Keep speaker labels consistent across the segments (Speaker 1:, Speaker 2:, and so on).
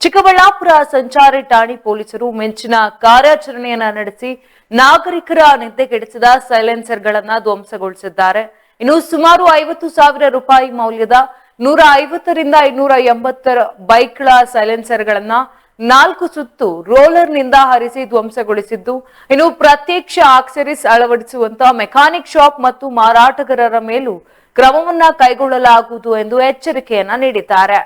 Speaker 1: ಚಿಕ್ಕಬಳ್ಳಾಪುರ ಸಂಚಾರಿ ಠಾಣೆ ಪೊಲೀಸರು ಮಿಂಚಿನ ಕಾರ್ಯಾಚರಣೆಯನ್ನ ನಡೆಸಿ ನಾಗರಿಕರ ನಿದ್ದೆಗೆಡಿಸಿದ ಸೈಲೆನ್ಸರ್ಗಳನ್ನ ಧ್ವಂಸಗೊಳಿಸಿದ್ದಾರೆ. ಇನ್ನು ಸುಮಾರು 50,000 ರೂಪಾಯಿ ಮೌಲ್ಯದ 150ರಿಂದ 280 ಬೈಕ್ಗಳ ಸೈಲೆನ್ಸರ್ಗಳನ್ನ 4 ಸುತ್ತು ರೋಲರ್ನಿಂದ ಹರಿಸಿ ಧ್ವಂಸಗೊಳಿಸಿದ್ದು, ಇನ್ನು ಪ್ರತ್ಯಕ್ಷ ಆಕ್ಸರೀಸ್ ಅಳವಡಿಸುವಂತಹ ಮೆಕ್ಯಾನಿಕ್ ಶಾಪ್ ಮತ್ತು ಮಾರಾಟಗಾರರ ಮೇಲೂ ಕ್ರಮವನ್ನ ಕೈಗೊಳ್ಳಲಾಗುವುದು ಎಂದು ಎಚ್ಚರಿಕೆಯನ್ನ ನೀಡಿದ್ದಾರೆ.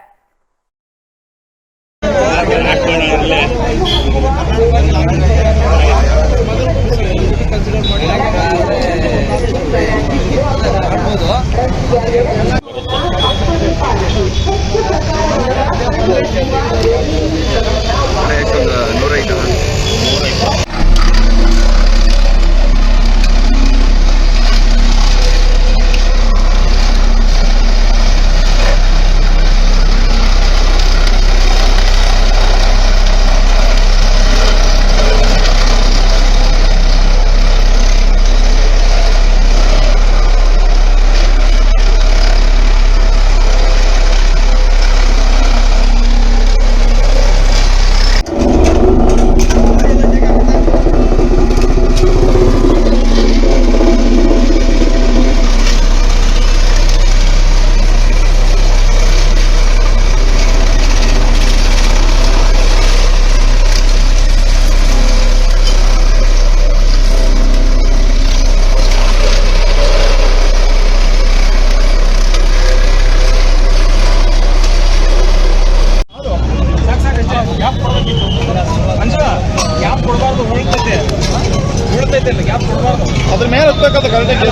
Speaker 2: ಅದ್ರ ಮೇಲೆ ಹತ್ಬೇಕಾದ ಕರೆಕ್ಟಾಗಿ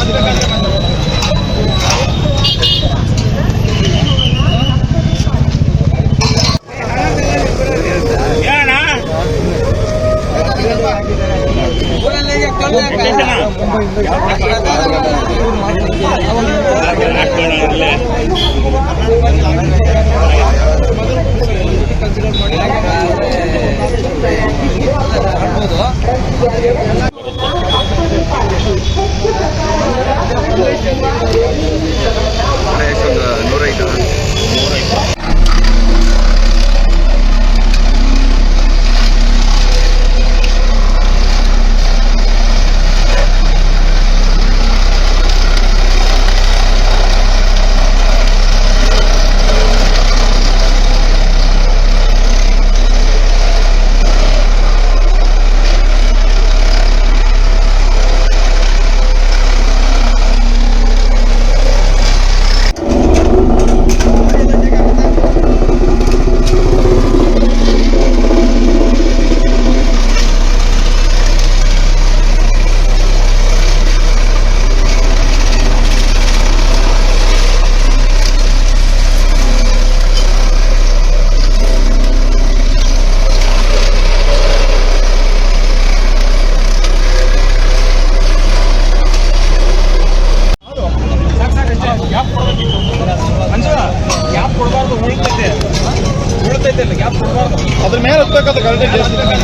Speaker 2: ಅದ್ರ ಮೇಲೆ ಹತ್ಬೇಕಾದ ಕರೆಕ್ಟಾಗಿ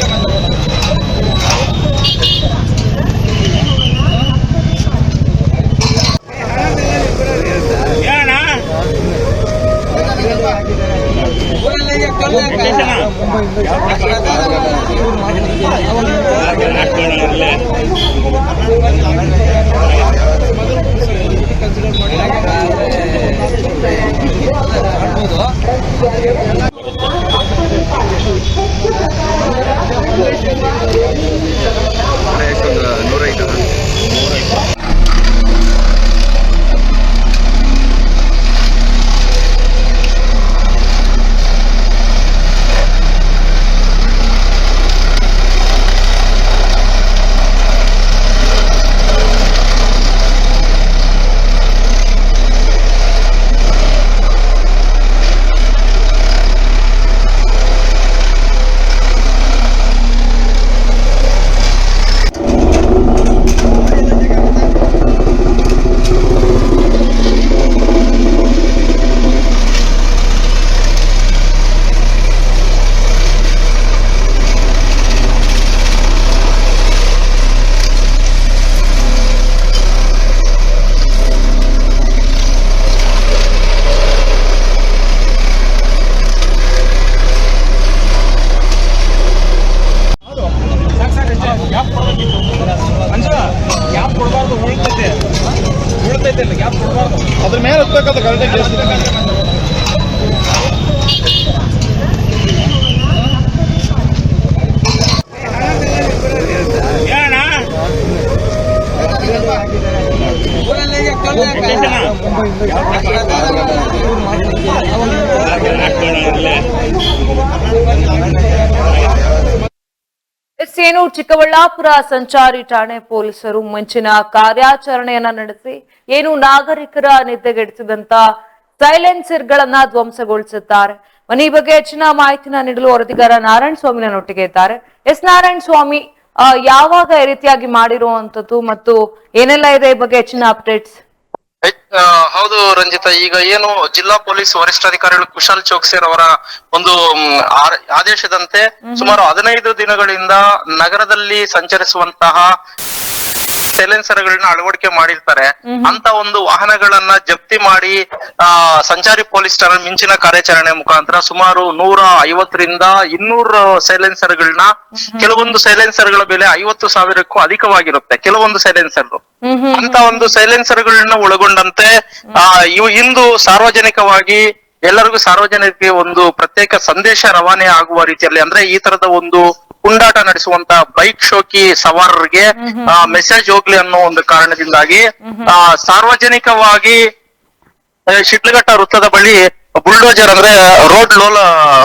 Speaker 2: ಗಲಾಟೆ ಕೇಳಿಸ್ತಿದೆ ನನಗೆ.
Speaker 1: ಏನು ಚಿಕ್ಕಬಳ್ಳಾಪುರ ಸಂಚಾರಿ ಠಾಣೆ ಪೊಲೀಸರು ಮುಂಚಿನ ಕಾರ್ಯಾಚರಣೆಯನ್ನ ನಡೆಸಿ ಏನು ನಾಗರಿಕರ ನಿದ್ದೆಗೆಡಿಸಿದಂತ ಸೈಲೆನ್ಸರ್ಗಳನ್ನ ಧ್ವಂಸಗೊಳಿಸಿದ್ದಾರೆ. ಈ ಬಗ್ಗೆ ಹೆಚ್ಚಿನ ಮಾಹಿತಿನ ನೀಡಲು ವರದಿಗಾರ ನಾರಾಯಣ ಸ್ವಾಮಿ ನನ್ನೊಟ್ಟಿಗೆ ಇದ್ದಾರೆ. ಎಸ್ ನಾರಾಯಣ ಸ್ವಾಮಿ, ಯಾವಾಗ ಈ ರೀತಿಯಾಗಿ ಮಾಡಿರುವಂತದ್ದು ಮತ್ತು ಏನೆಲ್ಲ ಇದೆ ಈ ಬಗ್ಗೆ ಹೆಚ್ಚಿನ ಅಪ್ಡೇಟ್ಸ್?
Speaker 3: ಹೌದು ರಂಜಿತಾ, ಈಗ ಏನು ಜಿಲ್ಲಾ ಪೊಲೀಸ್ ವರಿಷ್ಠಾಧಿಕಾರಿಗಳು ಕುಶಾಲ್ ಚೋಕ್ಸಿ ಅವರ ಒಂದು ಆದೇಶದಂತೆ ಸುಮಾರು 15 ದಿನಗಳಿಂದ ನಗರದಲ್ಲಿ ಸಂಚರಿಸುವಂತಹ ಸೈಲೆನ್ಸರ್ಗಳನ್ನ ಅಳವಡಿಕೆ ಮಾಡಿರ್ತಾರೆ ಅಂತ ಒಂದು ವಾಹನಗಳನ್ನ ಜಪ್ತಿ ಮಾಡಿ ಸಂಚಾರಿ ಪೊಲೀಸ್ ಠಾಣೆ ಮಿಂಚಿನ ಕಾರ್ಯಾಚರಣೆ ಮುಖಾಂತರ ಸುಮಾರು 150ರಿಂದ 200 ಸೈಲೆನ್ಸರ್ಗಳನ್ನ, ಕೆಲವೊಂದು ಸೈಲೆನ್ಸರ್ಗಳ ಬೆಲೆ 50,000ಕ್ಕೂ ಅಧಿಕವಾಗಿರುತ್ತೆ ಕೆಲವೊಂದು ಸೈಲೆನ್ಸರ್ ಅಂತ ಒಂದು ಸೈಲೆನ್ಸರ್ಗಳನ್ನ ಒಳಗೊಂಡಂತೆ ಇವು ಇಂದು ಸಾರ್ವಜನಿಕವಾಗಿ ಎಲ್ಲರಿಗೂ ಸಾರ್ವಜನಿಕರಿಗೆ ಒಂದು ಪ್ರತ್ಯೇಕ ಸಂದೇಶ ರವಾನೆ ಆಗುವ ರೀತಿಯಲ್ಲಿ, ಅಂದ್ರೆ ಈ ತರದ ಒಂದು ಪುಂಡಾಟ ನಡೆಸುವಂತ ಬೈಕ್ ಶೋಕಿ ಸವಾರರಿಗೆ ಮೆಸೇಜ್ ಹೋಗ್ಲಿ ಅನ್ನೋ ಒಂದು ಕಾರಣದಿಂದಾಗಿ ಸಾರ್ವಜನಿಕವಾಗಿ ಶಿಡ್ಲಘಟ್ಟ ವೃತ್ತದ ಬಳಿ ಬುಲ್ಡೋಜರ್ ಅಂದ್ರೆ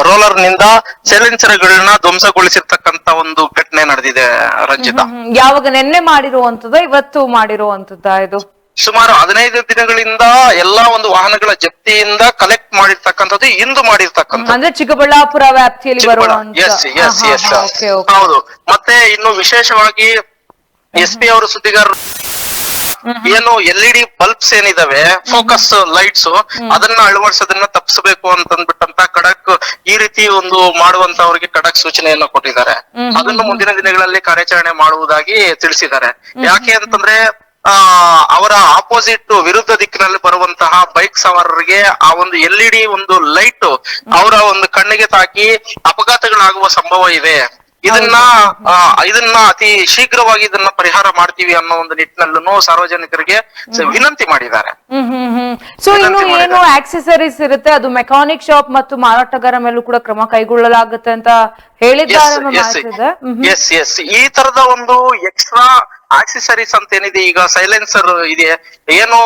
Speaker 3: ರೋಲರ್ ನಿಂದ ಸೈಲೆನ್ಸರ್ಗಳನ್ನ ಧ್ವಂಸಗೊಳಿಸಿರ್ತಕ್ಕಂತ ಒಂದು ಘಟನೆ ನಡೆದಿದೆ ರಂಜಿತಾ.
Speaker 1: ಯಾವಾಗ ನಿನ್ನೆ ಮಾಡಿರುವಂತದ ಇವತ್ತು ಮಾಡಿರುವಂತದ? ಇದು
Speaker 3: ಸುಮಾರು 15 ದಿನಗಳಿಂದ ಎಲ್ಲಾ ಒಂದು ವಾಹನಗಳ ಜಪ್ತಿಯಿಂದ ಕಲೆಕ್ಟ್ ಮಾಡಿರ್ತಕ್ಕಂಥದ್ದು ಇಂದು ಮಾಡಿರ್ತಕ್ಕಂಥದ್ದು,
Speaker 1: ಅಂದ್ರೆ ಚಿಕ್ಕಬಳ್ಳಾಪುರ ವ್ಯಾಪ್ತಿಯಲ್ಲಿ ಬರುವಂತ.
Speaker 3: ಹೌದು. ಮತ್ತೆ ಇನ್ನು ವಿಶೇಷವಾಗಿ SP ಅವರು ಸುದ್ದಿಗಾರರು ಏನು LED ಬಲ್ಬ್ಸ್ ಏನಿದಾವೆ, ಫೋಕಸ್ ಲೈಟ್ಸ್, ಅದನ್ನ ಅಳವಡಿಸೋದನ್ನ ತಪ್ಪಿಸಬೇಕು ಅಂತಂದ್ಬಿಟ್ಟಂತ ಖಡಕ್ ಈ ರೀತಿ ಒಂದು ಮಾಡುವಂತವ್ರಿಗೆ ಖಡಕ್ ಸೂಚನೆಯನ್ನ ಕೊಟ್ಟಿದ್ದಾರೆ. ಅದನ್ನು ಮುಂದಿನ ದಿನಗಳಲ್ಲಿ ಕಾರ್ಯಾಚರಣೆ ಮಾಡುವುದಾಗಿ ತಿಳಿಸಿದ್ದಾರೆ. ಯಾಕೆ ಅಂತಂದ್ರೆ ಅವರ ಆಪೋಸಿಟ್ ವಿರುದ್ಧ ದಿಕ್ಕಿನಲ್ಲಿ ಬರುವಂತಹ ಬೈಕ್ ಸವಾರರಿಗೆ ಆ ಒಂದು LED ಒಂದು ಲೈಟ್ ಅವರ ಒಂದು ಕಣ್ಣಿಗೆ ತಾಕಿ ಅಪಘಾತಗಳಾಗುವ ಸಂಭವ ಇದೆ. ಇದನ್ನ ಅತಿ ಶೀಘ್ರವಾಗಿ ಇದನ್ನ ಪರಿಹಾರ ಮಾಡ್ತೀವಿ ಅನ್ನೋ ಒಂದು ನಿಟ್ಟಿನಲ್ಲೂ ಸಾರ್ವಜನಿಕರಿಗೆ ವಿನಂತಿ ಮಾಡಿದ್ದಾರೆ.
Speaker 1: ಸೊ ಇನ್ನು ಏನು ಆಕ್ಸೆಸರೀಸ್ ಇರುತ್ತೆ ಅದು ಮೆಕ್ಯಾನಿಕ್ ಶಾಪ್ ಮತ್ತು ಮಾರಾಟಗಾರ ಮೇಲೂ ಕೂಡ ಕ್ರಮ ಕೈಗೊಳ್ಳಲಾಗುತ್ತೆ ಅಂತ ಹೇಳಿದ್ದಾರೆ.
Speaker 3: ಎಸ್ ಈ ತರದ ಒಂದು ಎಕ್ಸ್ಟ್ರಾ ಆಕ್ಸೆಸರೀಸ್ ಅಂತ ಏನಿದೆ, ಈಗ ಸೈಲೆನ್ಸರ್ ಇದೆ, ಏನು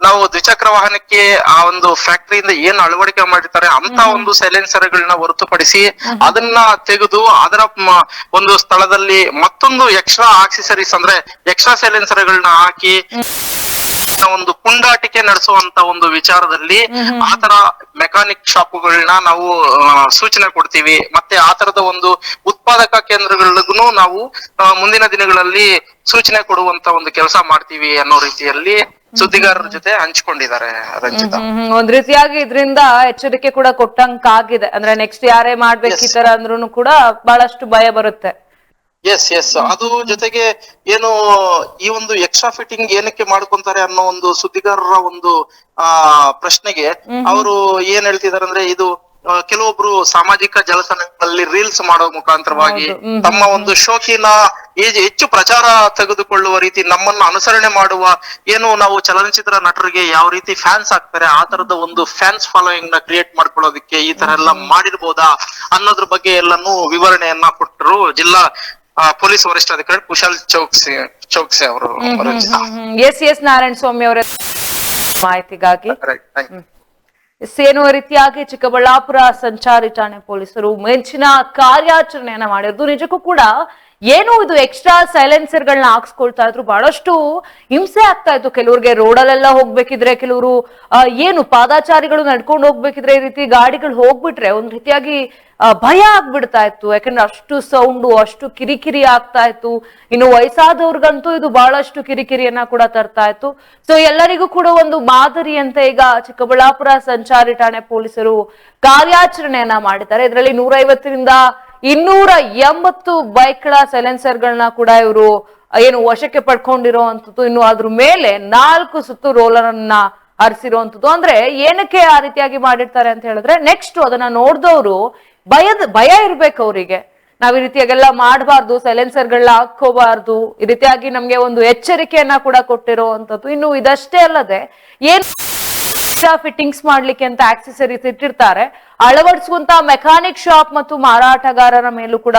Speaker 3: ನಾವು ದ್ವಿಚಕ್ರ ವಾಹನಕ್ಕೆ ಆ ಒಂದು ಫ್ಯಾಕ್ಟರಿಯಿಂದ ಏನ್ ಅಳವಡಿಕೆ ಮಾಡಿರ್ತಾರೆ ಅಂತ ಒಂದು ಸೈಲೆನ್ಸರ್ಗಳನ್ನ ಹೊರತುಪಡಿಸಿ ಅದನ್ನ ತೆಗೆದು ಅದರ ಒಂದು ಸ್ಥಳದಲ್ಲಿ ಮತ್ತೊಂದು ಎಕ್ಸ್ಟ್ರಾ ಆಕ್ಸೆಸರೀಸ್ ಅಂದ್ರೆ ಎಕ್ಸ್ಟ್ರಾ ಸೈಲೆನ್ಸರ್ಗಳನ್ನ ಹಾಕಿ ಒಂದು ಪುಂಡಾಟಿಕೆ ನಡೆಸುವಂತ ಒಂದು ವಿಚಾರದಲ್ಲಿ ಆತರ ಮೆಕ್ಯಾನಿಕ್ ಶಾಪ್ಗಳನ್ನ ನಾವು ಸೂಚನೆ ಕೊಡ್ತೀವಿ. ಮತ್ತೆ ಆ ತರದ ಒಂದು ಉತ್ಪಾದಕ ಕೇಂದ್ರಗಳಿಗೂ ನಾವು ಮುಂದಿನ ದಿನಗಳಲ್ಲಿ ಸೂಚನೆ ಕೊಡುವಂತ ಒಂದು ಕೆಲಸ ಮಾಡ್ತೀವಿ ಅನ್ನೋ ರೀತಿಯಲ್ಲಿ ಸುದ್ದಿಗಾರರ ಜೊತೆ ಹಂಚಿಕೊಂಡಿದ್ದಾರೆ ರಂಜಿತಾ.
Speaker 1: ಒಂದ್ ರೀತಿಯಾಗಿ ಇದರಿಂದ ಎಚ್ಚರಿಕೆ ಕೂಡ ಕೊಟ್ಟಂಗಾಗಿದೆ. ಅಂದ್ರೆ ನೆಕ್ಸ್ಟ್ ಯಾರೇ ಮಾಡ್ಬೇಕಿತ್ತಾರ ಅಂದ್ರೂ ಕೂಡ ಬಹಳಷ್ಟು ಭಯ ಬರುತ್ತೆ.
Speaker 3: ಎಸ್ ಅದು ಜೊತೆಗೆ ಏನು ಈ ಒಂದು ಎಕ್ಸ್ಟ್ರಾ ಫಿಟ್ಟಿಂಗ್ ಏನಕ್ಕೆ ಮಾಡ್ಕೊಂತಾರೆ ಅನ್ನೋ ಒಂದು ಸುದ್ದಿಗಾರರ ಒಂದು ಪ್ರಶ್ನೆಗೆ ಅವರು ಏನ್ ಹೇಳ್ತಿದಾರೆ ಅಂದ್ರೆ, ಇದು ಕೆಲವೊಬ್ರು ಸಾಮಾಜಿಕ ಜಾಲತಾಣಗಳಲ್ಲಿ ರೀಲ್ಸ್ ಮಾಡೋ ಮುಖಾಂತರವಾಗಿ ತಮ್ಮ ಒಂದು ಶೋಕಿನ ಹೆಚ್ಚು ಪ್ರಚಾರ ತೆಗೆದುಕೊಳ್ಳುವ ರೀತಿ ನಮ್ಮನ್ನ ಅನುಸರಣೆ ಮಾಡುವ, ಏನು ನಾವು ಚಲನಚಿತ್ರ ನಟರಿಗೆ ಯಾವ ರೀತಿ ಫ್ಯಾನ್ಸ್ ಆಗ್ತಾರೆ ಆ ತರದ ಒಂದು ಫ್ಯಾನ್ಸ್ ಫಾಲೋಯಿಂಗ್ ನ ಕ್ರಿಯೇಟ್ ಮಾಡ್ಕೊಳ್ಳೋದಕ್ಕೆ ಈ ತರ ಎಲ್ಲ ಮಾಡಿರ್ಬೋದಾ ಅನ್ನೋದ್ರ ಬಗ್ಗೆ ಎಲ್ಲಾನು ವಿವರಣೆಯನ್ನ ಕೊಟ್ಟರು ಜಿಲ್ಲಾ ಪೊಲೀಸ್ ವರಿಷ್ಠಾಧಿಕಾರಿ ಕುಶಾಲ್ ಚೌಕ್ಸಿ ಅವರು.
Speaker 1: ಎಸ್ ನಾರಾಯಣ ಸ್ವಾಮಿ ಅವರ ಮಾಹಿತಿಗಾಗಿ ಏನು ರೀತಿಯಾಗಿ ಚಿಕ್ಕಬಳ್ಳಾಪುರ ಸಂಚಾರಿ ಠಾಣೆ ಪೊಲೀಸರು ಮಿಂಚಿನ ಕಾರ್ಯಾಚರಣೆಯನ್ನ ಮಾಡಿರೋದು. ನಿಜಕ್ಕೂ ಕೂಡ ಏನು ಇದು ಎಕ್ಸ್ಟ್ರಾ ಸೈಲೆನ್ಸರ್ ಗಳನ್ನ ಹಾಕ್ಸ್ಕೊಳ್ತಾ ಇದ್ರು, ಬಹಳಷ್ಟು ಹಿಂಸೆ ಆಗ್ತಾ ಇತ್ತು. ಕೆಲವ್ರಿಗೆ ರೋಡಲ್ಲೆಲ್ಲ ಹೋಗ್ಬೇಕಿದ್ರೆ, ಕೆಲವರು ಏನು ಪಾದಾಚಾರಿಗಳು ನಡ್ಕೊಂಡು ಹೋಗ್ಬೇಕಿದ್ರೆ ಈ ರೀತಿ ಗಾಡಿಗಳು ಹೋಗ್ಬಿಟ್ರೆ ಒಂದ್ ರೀತಿಯಾಗಿ ಭಯ ಆಗ್ಬಿಡ್ತಾ ಇತ್ತು. ಯಾಕಂದ್ರೆ ಅಷ್ಟು ಸೌಂಡು, ಅಷ್ಟು ಕಿರಿಕಿರಿ ಆಗ್ತಾ ಇತ್ತು. ಇನ್ನು ವಯಸ್ಸಾದವ್ರಿಗಂತೂ ಇದು ಬಹಳಷ್ಟು ಕಿರಿಕಿರಿಯನ್ನ ಕೂಡ ತರ್ತಾ ಇತ್ತು. ಸೊ ಎಲ್ಲರಿಗೂ ಕೂಡ ಒಂದು ಮಾದರಿ ಅಂತ ಈಗ ಚಿಕ್ಕಬಳ್ಳಾಪುರ ಸಂಚಾರಿ ಠಾಣೆ ಪೊಲೀಸರು ಕಾರ್ಯಾಚರಣೆಯನ್ನ ಮಾಡಿದ್ದಾರೆ. ಇದರಲ್ಲಿ 150ರಿಂದ 280 ಬೈಕ್ಗಳ ಸೈಲೆನ್ಸರ್ಗಳನ್ನ ಕೂಡ ಇವರು ಏನು ವಶಕ್ಕೆ ಪಡ್ಕೊಂಡಿರೋವಂಥದ್ದು. ಇನ್ನು ಅದ್ರ ಮೇಲೆ 4 ಸುತ್ತು ರೋಲರ್ ಅನ್ನ ಹರಿಸಿರುವಂಥದ್ದು. ಅಂದ್ರೆ ಏನಕ್ಕೆ ಆ ರೀತಿಯಾಗಿ ಮಾಡಿರ್ತಾರೆ ಅಂತ ಹೇಳಿದ್ರೆ, ನೆಕ್ಸ್ಟ್ ಅದನ್ನ ನೋಡ್ದವ್ರು ಭಯ ಇರ್ಬೇಕು ಅವರಿಗೆ. ನಾವ್ ಈ ರೀತಿಯಾಗೆಲ್ಲ ಮಾಡಬಾರ್ದು, ಸೈಲೆನ್ಸರ್ಗಳನ್ನ ಹಾಕೋಬಾರ್ದು, ಈ ರೀತಿಯಾಗಿ ನಮ್ಗೆ ಒಂದು ಎಚ್ಚರಿಕೆಯನ್ನ ಕೂಡ ಕೊಟ್ಟಿರುವಂತದ್ದು. ಇನ್ನು ಇದಷ್ಟೇ ಅಲ್ಲದೆ ಎಕ್ಸ್ಟ್ರಾ ಫಿಟ್ಟಿಂಗ್ಸ್ ಮಾಡ್ಲಿಕ್ಕೆ ಅಂತ ಆಕ್ಸೆಸರೀಸ್ ಇಟ್ಟಿರ್ತಾರೆ. ಅಳವಡಿಸುವಂತ ಮೆಕ್ಯಾನಿಕ್ ಶಾಪ್ ಮತ್ತು ಮಾರಾಟಗಾರರ ಮೇಲೂ ಕೂಡ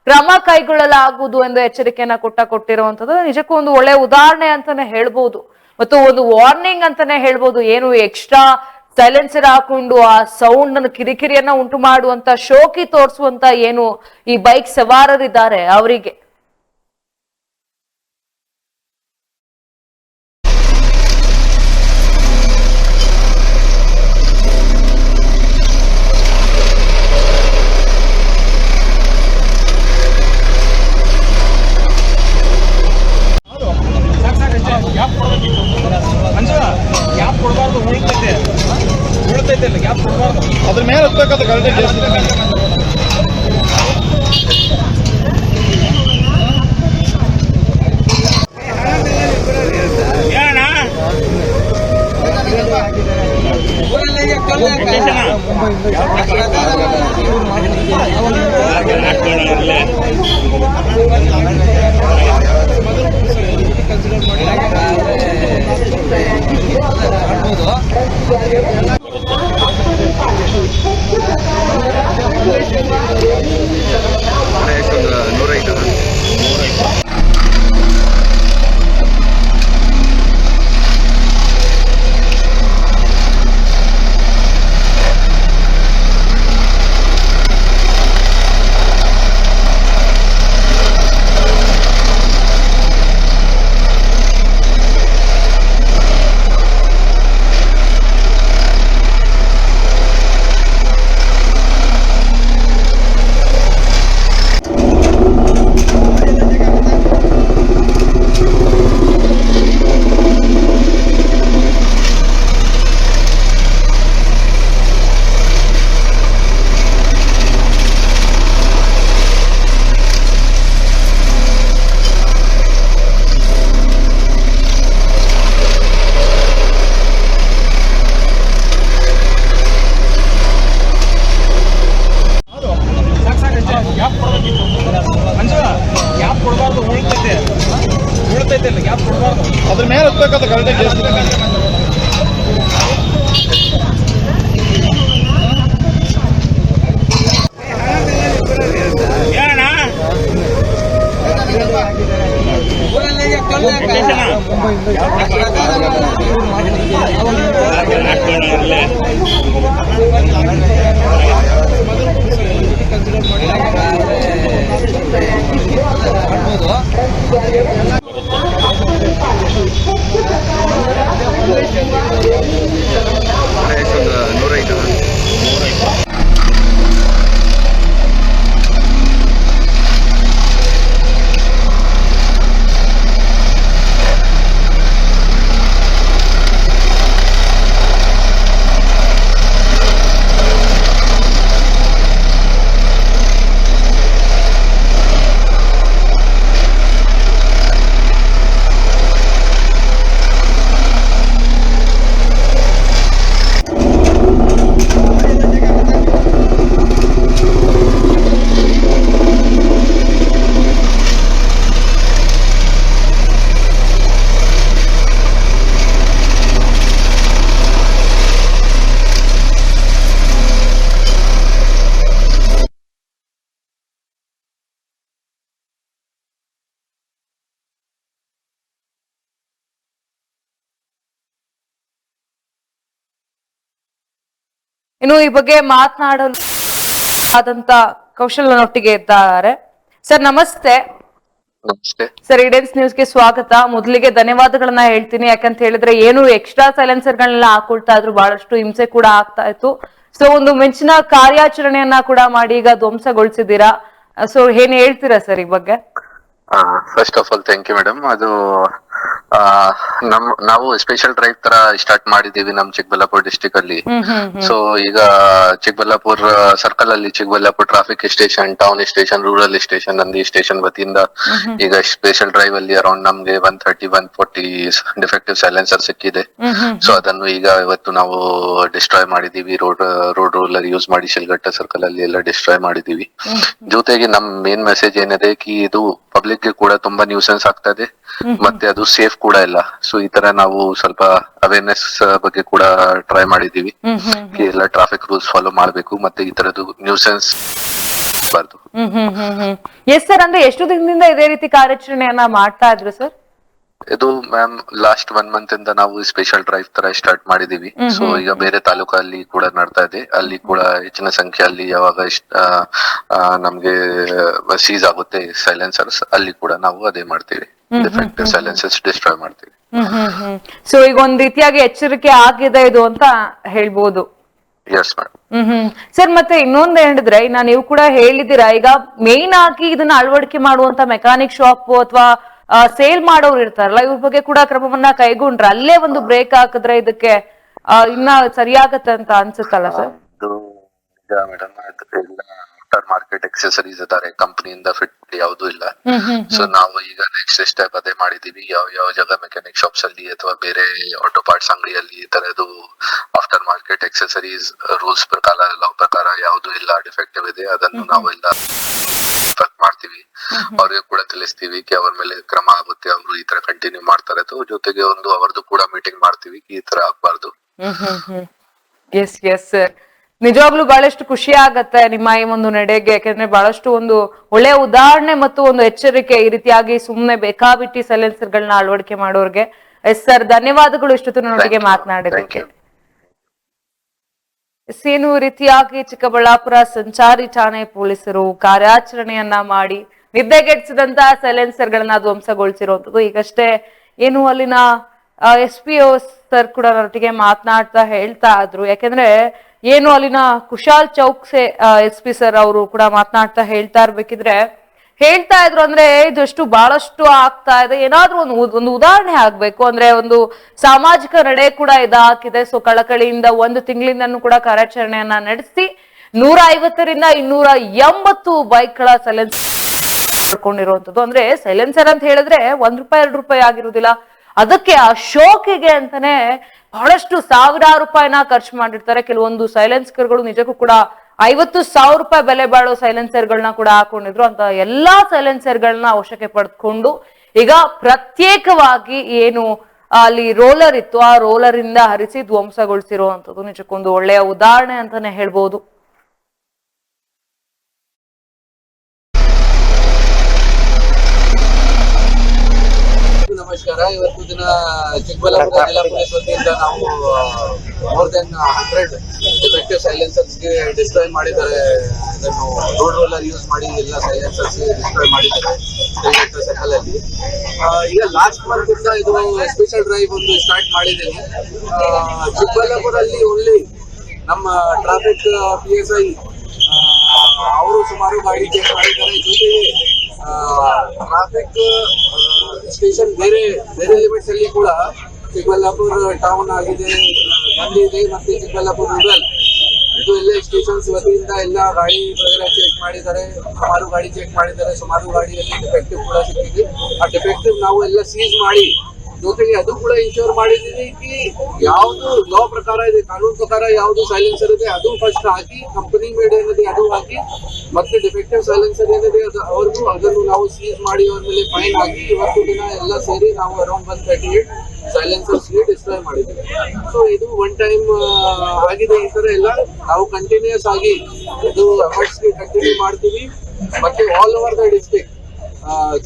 Speaker 1: ಕ್ರಮ ಕೈಗೊಳ್ಳಲಾಗುವುದು ಎಂದು ಎಚ್ಚರಿಕೆಯನ್ನ ಕೊಟ್ಟಿರುವಂತದ್ದು ನಿಜಕ್ಕೂ ಒಂದು ಒಳ್ಳೆ ಉದಾಹರಣೆ ಅಂತಾನೆ ಹೇಳ್ಬೋದು, ಮತ್ತು ಒಂದು ವಾರ್ನಿಂಗ್ ಅಂತಾನೆ ಹೇಳ್ಬೋದು. ಏನು ಎಕ್ಸ್ಟ್ರಾ ಸೈಲೆನ್ಸರ್ ಹಾಕೊಂಡು ಆ ಸೌಂಡ್ ಅನ್ನು ಕಿರಿಕಿರಿಯನ್ನ ಉಂಟು ಮಾಡುವಂತ ಶೋಕಿ ತೋರಿಸುವಂತ ಏನು ಈ ಬೈಕ್ ಸವಾರರಿದ್ದಾರೆ ಅವರಿಗೆ.
Speaker 2: ಗ್ಯಾಪ್ ಕೊಡಬಾರ್ದು, ಉಳ್ತೈತೆ ಇಲ್ಲ ಗ್ಯಾಪ್ ಕೊಡಬಾರ್ದು. ಅದ್ರ ಮೇಲೆ ಹತ್ಬೇಕಾದ ಗಾಡಿ ಉಳ್ತೈತೆ ಇಲ್ಲ ಗ್ಯಾಪ್ ಕೊಡಬಾರ್ದು. ಅದ್ರ ಮೇಲೆ ಹತ್ಬೇಕಾದ ಗಾಡಿ
Speaker 1: ಇನ್ನು ಈ ಬಗ್ಗೆ ಮಾತನಾಡಲು ಆದಂತ ಕೌಶಲ್ಯನೊಟ್ಟಿಗೆ ಇದ್ದಾರೆ. ಸರ್ ನಮಸ್ತೆ.
Speaker 3: ನಮಸ್ತೆ
Speaker 1: ಸರ್, ಈಡೆನ್ಸ್ ನ್ಯೂಸ್ಗೆ ಸ್ವಾಗತ. ಮೊದಲಿಗೆ ಧನ್ಯವಾದಗಳನ್ನ ಹೇಳ್ತೀನಿ, ಯಾಕಂತ ಹೇಳಿದ್ರೆ ಏನು ಎಕ್ಸ್ಟ್ರಾ ಸೈಲೆನ್ಸರ್ ಗಳನ್ನೆಲ್ಲ ಹಾಕೊಳ್ತಾ ಇದ್ರು, ಬಹಳಷ್ಟು ಹಿಂಸೆ ಕೂಡ ಆಗ್ತಾ ಇತ್ತು. ಸೊ ಒಂದು ಮಿಂಚಿನ ಕಾರ್ಯಾಚರಣೆಯನ್ನ ಕೂಡ ಮಾಡಿ ಈಗ ಧ್ವಂಸಗೊಳಿಸಿದ್ದೀರಾ. ಸೊ ಏನ್ ಹೇಳ್ತೀರಾ ಸರ್ ಈ ಬಗ್ಗೆ?
Speaker 3: First of all thank you madam. ಅದು ನಾವು ಸ್ಪೆಷಲ್ ಡ್ರೈವ್ ತರ ಸ್ಟಾರ್ಟ್ ಮಾಡಿದೀವಿ ನಮ್ ಚಿಕ್ಕಬಳ್ಳಾಪುರ ಡಿಸ್ಟಿಕ್ ಅಲ್ಲಿ. ಸೊ ಈಗ ಚಿಕ್ಕಬಳ್ಳಾಪುರ ಸರ್ಕಲ್ ಅಲ್ಲಿ Chikkaballapur traffic station, town station, rural station Nandi station ವತಿಯಿಂದ ಈಗ ಸ್ಪೆಷಲ್ ಡ್ರೈವ್ ಅಲ್ಲಿ ಅರೌಂಡ್ ನಮ್ಗೆ 130-140 ಡಿಫೆಕ್ಟಿವ್ ಸೈಲೆನ್ಸರ್ ಸಿಕ್ಕಿದೆ. ಸೊ ಅದನ್ನು ಈಗ ಇವತ್ತು ನಾವು ಡಿಸ್ಟ್ರಾಯ್ ಮಾಡಿದೀವಿ. ರೋಡ್ ರೂಲರ್ ಯೂಸ್ ಮಾಡಿ ಶಿಲ್ಘಟ್ಟ ಸರ್ಕಲ್ ಅಲ್ಲಿ ಎಲ್ಲ ಡಿಸ್ಟ್ರಾಯ್ ಮಾಡಿದೀವಿ. ಜೊತೆಗೆ ನಮ್ ಮೇನ್ ಮೆಸೇಜ್ ಏನಿದೆ ಕಿ ಇದು ಪಬ್ಲಿಕ್ ಗೆ ಕೂಡ ತುಂಬಾ ನ್ಯೂಸೆನ್ಸ್ ಆಗ್ತಾ ಇದೆ, ಮತ್ತೆ ಅದು
Speaker 4: ಸೇಫ್ ಕೂಡ ಇಲ್ಲ. ಸೊ ಈ ತರ ನಾವು ಸ್ವಲ್ಪ ಅವೇರ್ನೆಸ್ ಬಗ್ಗೆ ಕೂಡ ಟ್ರೈ ಮಾಡಿದೀವಿ. ಎಲ್ಲ ಟ್ರಾಫಿಕ್ ರೂಲ್ಸ್ ಫಾಲೋ ಮಾಡ್ಬೇಕು, ಮತ್ತೆ ಈ ತರದ್ದು ನ್ಯೂಸೆನ್ಸ್ ಬಾರ್ದು.
Speaker 1: ಎಸ್ ಸರ್, ಅಂದ್ರೆ ಎಷ್ಟು ದಿನದಿಂದ ಇದೇ ರೀತಿ ಕಾರ್ಯಾಚರಣೆಯನ್ನ ಮಾಡ್ತಾ ಇದ್ರು ಸರ್?
Speaker 4: ಇದು ಮ್ಯಾಮ್ ಲಾಸ್ಟ್ 1 month ಇಂದ ನಾವು ಸ್ಪೆಷಲ್ ಡ್ರೈವ್ ತರ ಸ್ಟಾರ್ಟ್ ಮಾಡಿದೀವಿ. ಸೊ ಈಗ ಬೇರೆ ತಾಲೂಕಲ್ಲಿ ಕೂಡ ನಡ್ತಾ ಇದೆ, ಅಲ್ಲಿ ಕೂಡ ಹೆಚ್ಚಿನ ಸಂಖ್ಯೆಯಲ್ಲಿ ಯಾವಾಗ ನಮ್ಗೆ ಸೀಸ್ ಆಗುತ್ತೆ ಸೈಲೆನ್ಸರ್ಸ್, ಅಲ್ಲಿ ಕೂಡ ನಾವು ಅದೇ ಮಾಡ್ತೀವಿ, ಡಿಫೆಕ್ಟಿವ್ ಸೈಲೆನ್ಸರ್ಸ್ ಡಿಸ್ಟ್ರಾಯ್ ಮಾಡ್ತೀವಿ.
Speaker 1: ಸೊ ಈಗ ಒಂದ್ ರೀತಿಯಾಗಿ ಎಚ್ಚರಿಕೆ ಆಗಿದೆ ಇದು ಅಂತ ಹೇಳ್ಬೋದು.
Speaker 4: Yes madam.
Speaker 1: ಸರ್, ಮತ್ತೆ ಇನ್ನೊಂದ್ ಹೇಳಿದ್ರೆ, ನೀವು ಕೂಡ ಹೇಳಿದ್ದೀರಾ, ಈಗ ಮೇನ್ ಆಗಿ ಇದನ್ನ ಅಳವಡಿಕೆ ಮಾಡುವಂತ ಮೆಕ್ಯಾನಿಕ್ ಶಾಪ್ ಅಥವಾ ಸೇಲ್ ಮಾಡೋರು ಇರ್ತಾರಲ್ಲ, ಇವ್ರ ಬಗ್ಗೆ ಕೂಡ ಕ್ರಮವನ್ನ ಕೈಗೊಂಡ್ರೆ ಅಲ್ಲೇ ಒಂದು ಬ್ರೇಕ್ ಹಾಕಿದ್ರೆ ಇದಕ್ಕೆ ಇನ್ನ ಸರಿಯಾಗತ್ತೆ ಅಂತ ಅನ್ಸುತ್ತಲ್ಲ sir?
Speaker 4: Madam, outer market accessories ಇದಾರೆ, ಕಂಪನಿಯಿಂದ ಫಿಟ್ ಯಾವ್ದು ಇಲ್ಲ. ಸೊ ನಾವು ಈಗ ನೆಕ್ಸ್ಟ್ ಸ್ಟೆಪ್ ಅದೇ ಮಾಡಿದೀವಿ. ಯಾವ ಜಾಗ ಮೆಕ್ಯಾನಿಕ್ ಶಾಪ್ಸ್ ಅಲ್ಲಿ ಅಥವಾ ಬೇರೆ ಆಟೋ ಪಾರ್ಟ್ಸ್ ಅಂಗಡಿಯಲ್ಲಿ ಈ ತರದ್ದು ಆಫ್ಟರ್ ಮಾರ್ಕೆಟ್ ಎಕ್ಸೆಸರೀಸ್ ರೂಲ್ಸ್ ಪ್ರಕಾರ, ಲಾ ಪ್ರಕಾರ ಯಾವ್ದು ಇಲ್ಲ, ಡಿಫೆಕ್ಟಿವ್ ಇದೆ, ಅದನ್ನು ನಾವೆಲ್ಲ ಮಾಡ್ತೀವಿ. ಅವ್ರಿಗೆ ಕೂಡ ತಿಳಿಸ್ತೀವಿ ಅವ್ರ ಮೇಲೆ ಕ್ರಮ ಆಗುತ್ತೆ, ಅವರು ಈ ತರ ಕಂಟಿನ್ಯೂ ಮಾಡ್ತಾರೆ. ಜೊತೆಗೆ ಒಂದು ಅವ್ರದ್ದು ಕೂಡ ಮೀಟಿಂಗ್ ಮಾಡ್ತೀವಿ, ಈ ತರ ಆಗ್ಬಾರ್ದು.
Speaker 1: ಎಸ್ ಎಸ್ ಸರ್, ನಿಜವಾಗ್ಲೂ ಬಹಳಷ್ಟು ಖುಷಿ ಆಗತ್ತೆ ನಿಮ್ಮ ಈ ಒಂದು ನಡೆಗೆ. ಯಾಕಂದ್ರೆ ಬಹಳಷ್ಟು ಒಂದು ಒಳ್ಳೆಯ ಉದಾಹರಣೆ ಮತ್ತು ಒಂದು ಎಚ್ಚರಿಕೆ, ಈ ರೀತಿಯಾಗಿ ಸುಮ್ನೆ ಬೇಕಾಬಿಟ್ಟಿ ಸೈಲೆನ್ಸರ್ ಗಳನ್ನ ಅಳವಡಿಕೆ ಮಾಡೋರ್ಗೆ. ಎಸ್ ಸರ್, ಧನ್ಯವಾದಗಳು ಇಷ್ಟೊತ್ತು ನನ್ನೊಟ್ಟಿಗೆ ಮಾತನಾಡಿದ್ದಕ್ಕೆ. ಏನು ರೀತಿಯಾಗಿ ಚಿಕ್ಕಬಳ್ಳಾಪುರ ಸಂಚಾರಿ ಠಾಣೆ ಪೊಲೀಸರು ಕಾರ್ಯಾಚರಣೆಯನ್ನ ಮಾಡಿ ನಿದ್ದೆಗೆಡಿಸಿದಂತಹ ಸೈಲೆನ್ಸರ್ ಗಳನ್ನ ಧ್ವಂಸಗೊಳಿಸಿರುವಂತದ್ದು. ಈಗಷ್ಟೇ ಏನು ಅಲ್ಲಿನ SPO ಸರ್ ಕೂಡ ನನ್ನೊಟ್ಟಿಗೆ ಮಾತನಾಡ್ತಾ ಹೇಳ್ತಾ ಇದ್ರು. ಯಾಕೆಂದ್ರೆ ಏನು ಅಲ್ಲಿನ ಕುಶಾಲ್ ಚೌಕ್ SP ಸರ್ ಅವರು ಕೂಡ ಮಾತನಾಡ್ತಾ ಹೇಳ್ತಾ ಇದ್ರು ಅಂದ್ರೆ ಇದಷ್ಟು ಬಹಳಷ್ಟು ಆಗ್ತಾ ಇದೆ, ಏನಾದ್ರೂ ಒಂದು ಉದಾಹರಣೆ ಆಗ್ಬೇಕು ಅಂದ್ರೆ ಒಂದು ಸಾಮಾಜಿಕ ನಡೆ ಕೂಡ ಇದಾಗಿದೆ. ಸೊ ಕಳಕಳಿಯಿಂದ 1 ತಿಂಗಳಿಂದನೂ ಕೂಡ ಕಾರ್ಯಾಚರಣೆಯನ್ನ ನಡೆಸಿ 150ರಿಂದ 280 ಬೈಕ್ಗಳ ಸೈಲೆನ್ಸರ್ ಕೊಂಡಿರುವಂತದ್ದು. ಅಂದ್ರೆ ಸೈಲೆನ್ಸರ್ ಅಂತ ಹೇಳಿದ್ರೆ ₹1-2 ಆಗಿರುವುದಿಲ್ಲ, ಅದಕ್ಕೆ ಆ ಶೋಕಿಗೆ ಅಂತಾನೆ ಬಹಳಷ್ಟು ಸಾವಿರಾರು ರೂಪಾಯಿನ ಖರ್ಚು ಮಾಡಿರ್ತಾರೆ. ಕೆಲವೊಂದು ಸೈಲೆನ್ಸರ್ಗಳು ನಿಜಕ್ಕೂ ಕೂಡ ₹50,000 ಬೆಲೆ ಬಾಳೋ ಸೈಲೆನ್ಸರ್ ಗಳನ್ನ ಕೂಡ ಹಾಕೊಂಡಿದ್ರು. ಅಂತ ಎಲ್ಲಾ ಸೈಲೆನ್ಸರ್ ಗಳನ್ನ ವಶಕ್ಕೆ ಪಡೆದುಕೊಂಡು ಈಗ ಪ್ರತ್ಯೇಕವಾಗಿ ಏನು ಅಲ್ಲಿ ರೋಲರ್ ಇತ್ತು, ಆ ರೋಲರ್ ಇಂದ ಹರಿಸಿ ಧ್ವಂಸಗೊಳಿಸಿರುವಂತದ್ದು ನಿಜಕ್ಕೊಂದು ಒಳ್ಳೆಯ ಉದಾಹರಣೆ ಅಂತಾನೆ ಹೇಳ್ಬೋದು.
Speaker 5: ನಮಸ್ಕಾರ. ಇವತ್ತು ದಿನ ಚಿಕ್ಕಬಳ್ಳಾಪುರ ಜಿಲ್ಲಾ ಪೊಲೀಸ್ ವತಿಯಿಂದ ನಾವು ಮೋರ್ ದೆನ್ 100 ಡಿಫೆಕ್ಟಿವ್ ಸೈಲೆನ್ಸರ್ಸ್ ಗೆ ಡಿಸ್ಟ್ರಾಯ್ ಮಾಡಿದ್ದಾರೆ. ಇದನ್ನು ರೋಲರ್ ಯೂಸ್ ಮಾಡಿ ಎಲ್ಲ ಸೈಲೆನ್ಸರ್ಸ್ ಡಿಸ್ಟ್ರಾಯ್ ಮಾಡಿದ್ದಾರೆ ಸರ್ಕಲ್ ಅಲ್ಲಿ. ಈಗ ಲಾಸ್ಟ್ ಮಂತ್ ಇಂದ ಇದು ಸ್ಪೆಷಲ್ ಡ್ರೈವ್ ಒಂದು ಸ್ಟಾರ್ಟ್ ಮಾಡಿದ್ದೀನಿ. ಚಿಕ್ಕಬಳ್ಳಾಪುರಲ್ಲಿ ಓನ್ಲಿ ನಮ್ಮ ಟ್ರಾಫಿಕ್ PSI ಅವರು ಸುಮಾರು ಗಾಡಿ ಚೆಕ್ ಮಾಡಿದ್ದಾರೆ. ಜೊತೆಗೆ ಟ್ರಾಫಿಕ್ ಸ್ಟೇಷನ್ ಬೇರೆ ಲಿಮಿಟ್ಸ್ ಅಲ್ಲಿ ಕೂಡ ಚಿಕ್ಕಬಳ್ಳಾಪುರ ಟೌನ್ ಆಗಿದೆ, ನಲ್ಲಿ ಇದೆ, ಮತ್ತೆ ಚಿಕ್ಕಬಳ್ಳಾಪುರ ರೂರಲ್, ಇದು ಎಲ್ಲ ಸ್ಟೇಷನ್ಸ್ ವತಿಯಿಂದ ಎಲ್ಲ ಗಾಡಿ ವಗೇರಾ ಚೆಕ್ ಮಾಡಿದ್ದಾರೆ. ಸುಮಾರು ಗಾಡಿ ಚೆಕ್ ಮಾಡಿದ್ದಾರೆ. ಸುಮಾರು ಗಾಡಿಯಲ್ಲಿ ಡಿಫೆಕ್ಟಿವ್ ಕೂಡ ಸಿಕ್ಕಿದೆ. ಆ ಡಿಫೆಕ್ಟಿವ್ ನಾವು ಎಲ್ಲ ಸೀಸ್ ಮಾಡಿ, ಜೊತೆಗೆ ಅದು ಕೂಡ ಇನ್ಶೂರ್ ಮಾಡಿದೀವಿ ಕಿ ಯಾವುದು ಲಾ ಪ್ರಕಾರ ಇದೆ, ಕಾನೂನು ಪ್ರಕಾರ ಯಾವುದು ಸೈಲೆನ್ಸರ್ ಇದೆ ಅದು ಫಸ್ಟ್ ಹಾಕಿ, ಕಂಪನಿ ಮೇಡ್ ಏನಿದೆ ಅದು ಹಾಕಿ, ಮತ್ತೆ ಡಿಫೆಕ್ಟಿವ್ ಸೈಲೆನ್ಸರ್ ಏನಿದೆ ಅವ್ರಿಗೂ ಅದನ್ನು ನಾವು ಸೀಸ್ ಮಾಡಿ ಅವ್ರ ಮೇಲೆ ಫೈನ್ ಹಾಕಿ ಇವತ್ತು ದಿನ ಎಲ್ಲ ಸೇರಿ ನಾವು ಅರೌಂಡ್ 138 ಸೈಲೆನ್ಸರ್ಸ್ ಡಿಸ್ಟ್ರಾಯ್ ಮಾಡಿದ್ದೀವಿ. ಸೊ ಇದು 1 ಟೈಮ್ ಆಗಿದೆ. ಈ ತರ ಎಲ್ಲ ನಾವು ಕಂಟಿನ್ಯೂಸ್ ಆಗಿ ಇದು ಎಫರ್ಟ್ಸ್ ಕಂಟಿನ್ಯೂ ಮಾಡ್ತೀವಿ. ಮತ್ತೆ ಆಲ್ ಓವರ್ ದ ಡಿಸ್ಟ್ರಿಕ್ಟ್,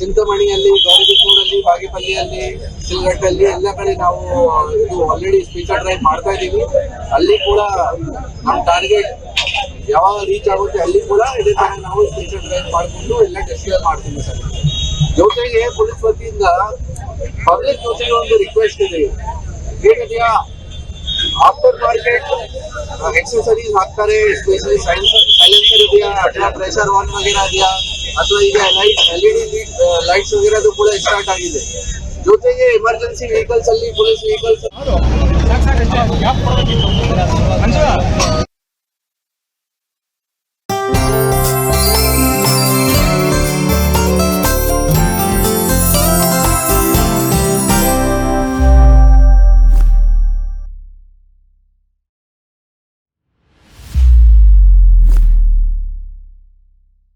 Speaker 5: ಚಿಂತಾಮಣಿಯಲ್ಲಿ, ಗೌರಿಬಿದನೂರಲ್ಲಿ, ಬಾಗೇಪಲ್ಲಿಯಲ್ಲಿ, ಸಿಲ್ಘಟ್ಟಲ್ಲಿ ಎಲ್ಲ ಕಡೆ ನಾವು ಇದು ಆಲ್ರೆಡಿ ಸ್ಪೆಷಲ್ ಡ್ರೈವ್ ಮಾಡ್ತಾ ಇದ್ದೀವಿ. ಅಲ್ಲಿ ಕೂಡ ನಮ್ಮ ಟಾರ್ಗೆಟ್ ಯಾವಾಗ ರೀಚ್ ಆಗುತ್ತೆ ಅಲ್ಲಿ ಕೂಡ ಇದೇ ತರ ನಾವು ಸ್ಪೆಷಲ್ ಡ್ರೈವ್ ಮಾಡಿಕೊಂಡು ಎಲ್ಲ ಡಿಸ್ಪ್ಲೇ ಮಾಡ್ತೀವಿ ಸರ್. ಜೊತೆಗೆ ಪೊಲೀಸ್ ವತಿಯಿಂದ ಪಬ್ಲಿಕ್ ಜೊತೆಗೆ ಒಂದು ರಿಕ್ವೆಸ್ಟ್ ಇದೆ. ಏನಿದೆಯಾ, ಆಫ್ಟರ್ ಮಾರ್ಕೆಟ್ ಎಕ್ಸೆಸರೀಸ್ ಹಾಕ್ತಾರೆ, ಸ್ಪೆಷಲಿ ಸೈಲೆನ್ಸರ್ ಇದೆಯಾ ಅಥವಾ ಪ್ರೆಷರ್ ವಾನ್ ವಗೇರಾ ಇದೆಯಾ ಅಥವಾ ಈಗ LED ಲೈಟ್ಸ್ ವಗೇರಾದು ಕೂಡ ಸ್ಟಾರ್ಟ್ ಆಗಿದೆ. ಜೊತೆಗೆ ಎಮರ್ಜೆನ್ಸಿ ವೆಹಿಕಲ್ಸ್ ಅಲ್ಲಿ, ಪೊಲೀಸ್ ವೆಹಿಕಲ್ಸ್